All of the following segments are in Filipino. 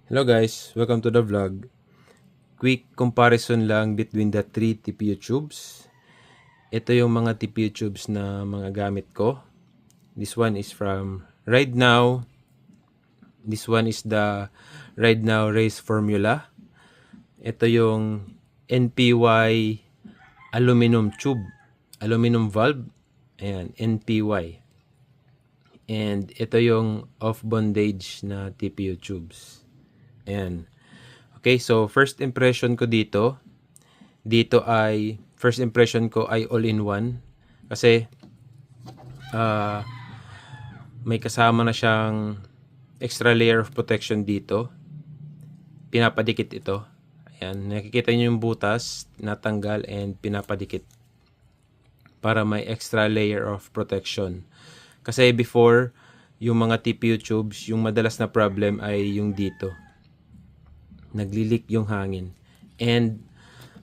Hello guys, welcome to the vlog. Quick comparison lang between the 3 TPU tubes. Ito yung mga TPU tubes na mga gamit ko. This one is from Ride Now. This one is the Ride Now Race Formula. Ito yung NPY aluminum tube, aluminum valve. Ayan, NPY. And ito yung off bondage na TPU tubes. Ayan. Okay, so first impression ko dito ay all-in-one kasi may kasama na siyang extra layer of protection dito. Pinapadikit ito. Ayan, nakikita niyo yung butas, natanggal and pinapadikit para may extra layer of protection. Kasi before, yung mga TPU tubes, yung madalas na problem ay yung dito. Naglilik yung hangin. And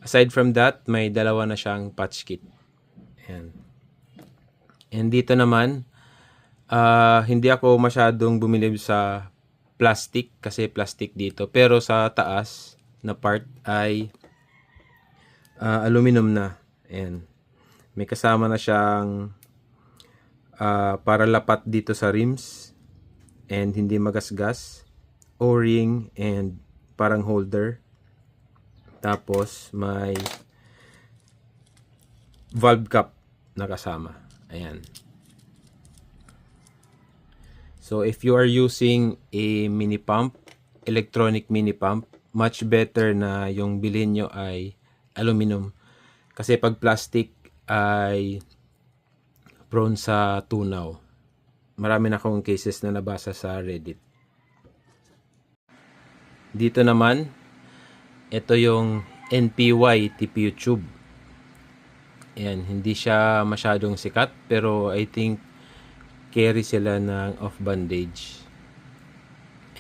aside from that, may dalawa na siyang patch kit. Ayan. And dito naman, hindi ako masyadong bumili sa plastic kasi plastic dito. Pero sa taas na part ay aluminum na. Ayan. May kasama na siyang para lapat dito sa rims and hindi magasgas. O-ring and parang holder. Tapos may valve cap na kasama. Ayan. So if you are using a mini pump, electronic mini pump, much better na yung bilhin nyo ay aluminum. Kasi pag plastic ay prone sa tunaw. Marami na akong cases na nabasa sa Reddit. Dito naman, ito yung NPY TPU tube. Ayan, hindi siya masyadong sikat pero I think carry sila ng off bandage.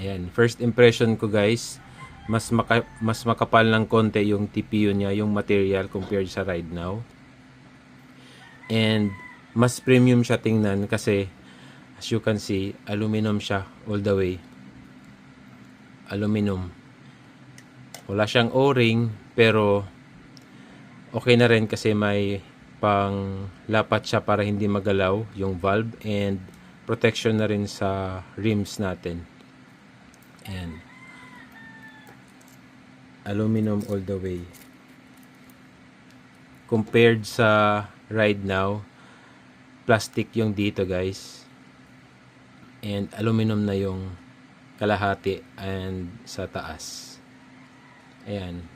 Ayan, first impression ko guys, mas makapal ng konti yung TPU niya, yung material compared sa Ride Now. And mas premium siya tingnan kasi as you can see, aluminum siya all the way. Aluminum. Wala siyang O-ring pero okay na rin kasi may pang lapat siya para hindi magalaw yung valve and protection na rin sa rims natin. Ayan. Aluminum all the way. Compared sa Ride Now, plastic yung dito guys. And aluminum na yung kalahati and sa taas. Ayan.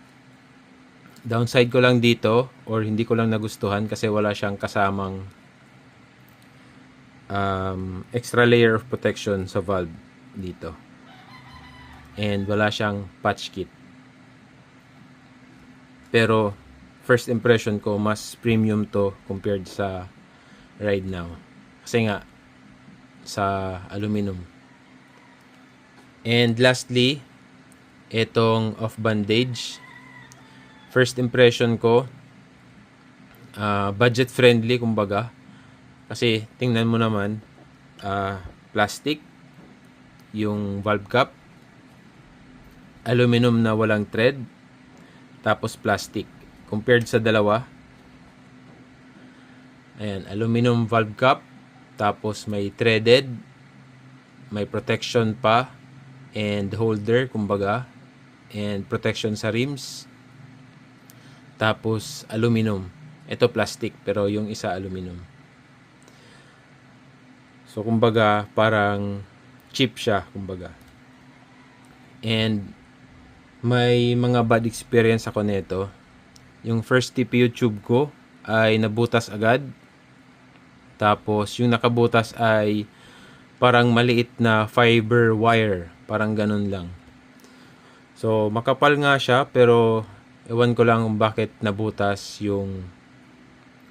Downside ko lang dito or hindi ko lang nagustuhan kasi wala siyang kasamang extra layer of protection sa valve dito. And wala siyang patch kit. Pero first impression ko mas premium to compared sa Ride Now. Kasi nga sa aluminum. And lastly, itong off bandage. First impression ko, budget friendly kumbaga. Kasi tingnan mo naman, plastic, yung valve cap, aluminum na walang thread, tapos plastic. Compared sa dalawa, ayan, aluminum valve cap, tapos may threaded, may protection pa, and holder kumbaga, and protection sa rims. Tapos aluminum. Ito plastic pero yung isa aluminum. So kumbaga parang cheap siya kumbaga. And may mga bad experience ako nito. Yung first TPU tube ko ay nabutas agad. Tapos yung nakabutas ay parang maliit na fiber wire, parang ganun lang. So makapal nga siya pero ewan ko lang kung bakit nabutas yung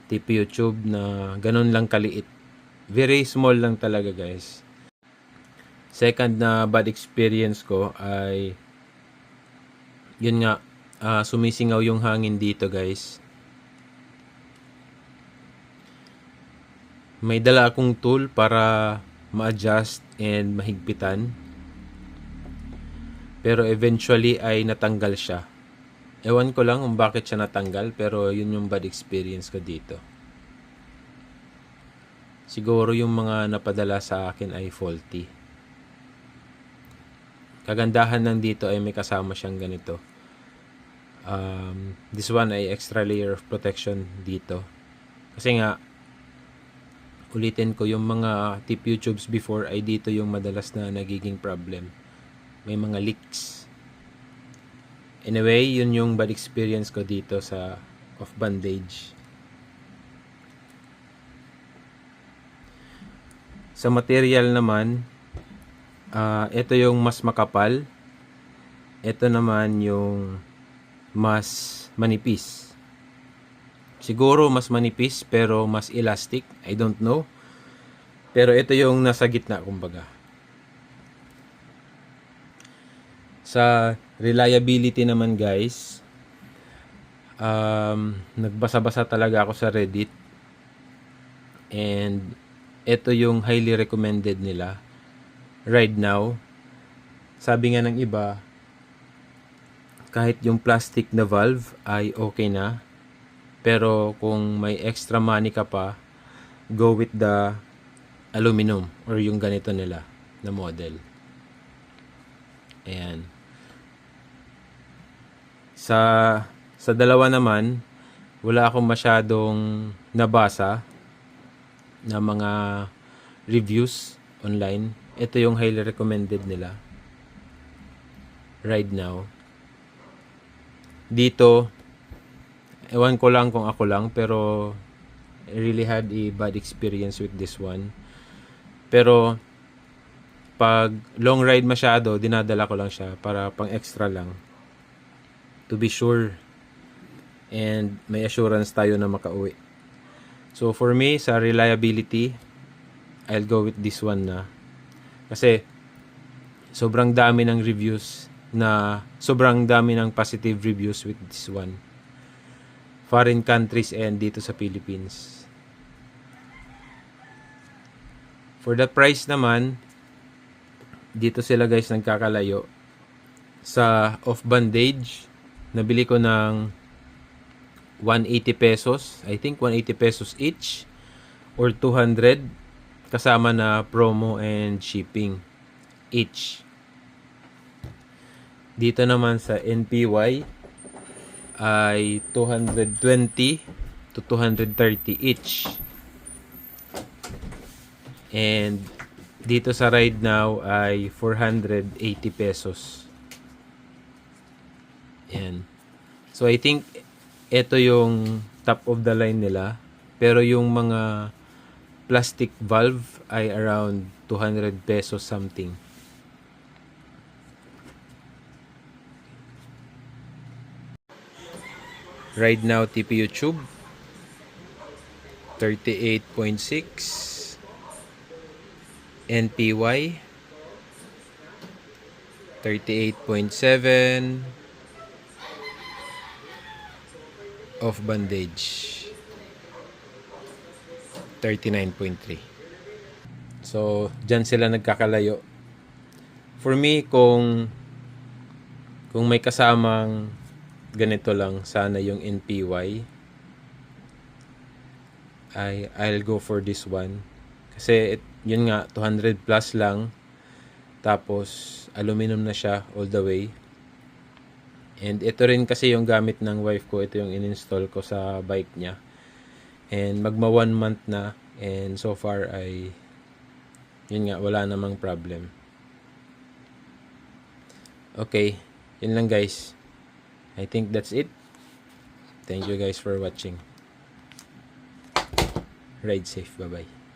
TPU tube na ganun lang kaliit. Very small lang talaga guys. Second na bad experience ko ay yun nga, sumisingaw yung hangin dito guys. May dala akong tool para ma-adjust and mahigpitan. Pero eventually ay natanggal siya. Ewan ko lang kung bakit siya natanggal, pero yun yung bad experience ko dito. Siguro yung mga napadala sa akin ay faulty. Kagandahan ng dito ay may kasama siyang ganito. This one ay extra layer of protection dito. Kasi nga, ulitin ko, yung mga tip YouTubes before ay dito yung madalas na nagiging problem. May mga leaks. Anyway, yun yung bad experience ko dito sa off bandage. Sa material naman, ito yung mas makapal. Ito naman yung mas manipis. Siguro mas manipis pero mas elastic. I don't know. Pero ito yung nasa gitna, kumbaga. Sa reliability naman, guys, nagbasa-basa talaga ako sa Reddit. And ito yung highly recommended nila right now. Sabi nga ng iba, kahit yung plastic na valve ay okay na. Pero kung may extra money ka pa, go with the aluminum or yung ganito nila na model. Ayan. Sa dalawa naman, wala akong masyadong nabasa na mga reviews online. Ito yung highly recommended nila right now. Dito, ewan ko lang kung ako lang, pero I really had a bad experience with this one. Pero pag long ride masyado, dinadala ko lang siya para pang extra lang, to be sure, and may assurance tayo na makauwi. So for me, sa reliability, I'll go with this one na. Kasi sobrang dami ng reviews sobrang dami ng positive reviews with this one. Foreign countries and dito sa Philippines. For the price naman, dito sila guys nagkakalayo. Sa off bandage, nabili ko ng 180 pesos. I think 180 pesos each or 200 kasama na promo and shipping each. Dito naman sa NPY ay 220 to 230 each. And dito sa Ride Now ay 480 pesos. Yan. So I think ito yung top of the line nila. Pero yung mga plastic valve ay around 200 pesos something. Ride Now TP YouTube 38.6, NPY 38.7, off bandage 39.3. So dyan sila nagkakalayo. For me, kung may kasamang ganito lang sana yung NPY, I'll go for this one. Kasi yun nga, 200 plus lang. Tapos aluminum na siya all the way. And ito rin kasi yung gamit ng wife ko. Ito yung in-install ko sa bike niya. And magma 1 month na. And so far ay yun nga, wala namang problem. Okay, yun lang guys. I think that's it. Thank you guys for watching. Ride safe. Bye-bye.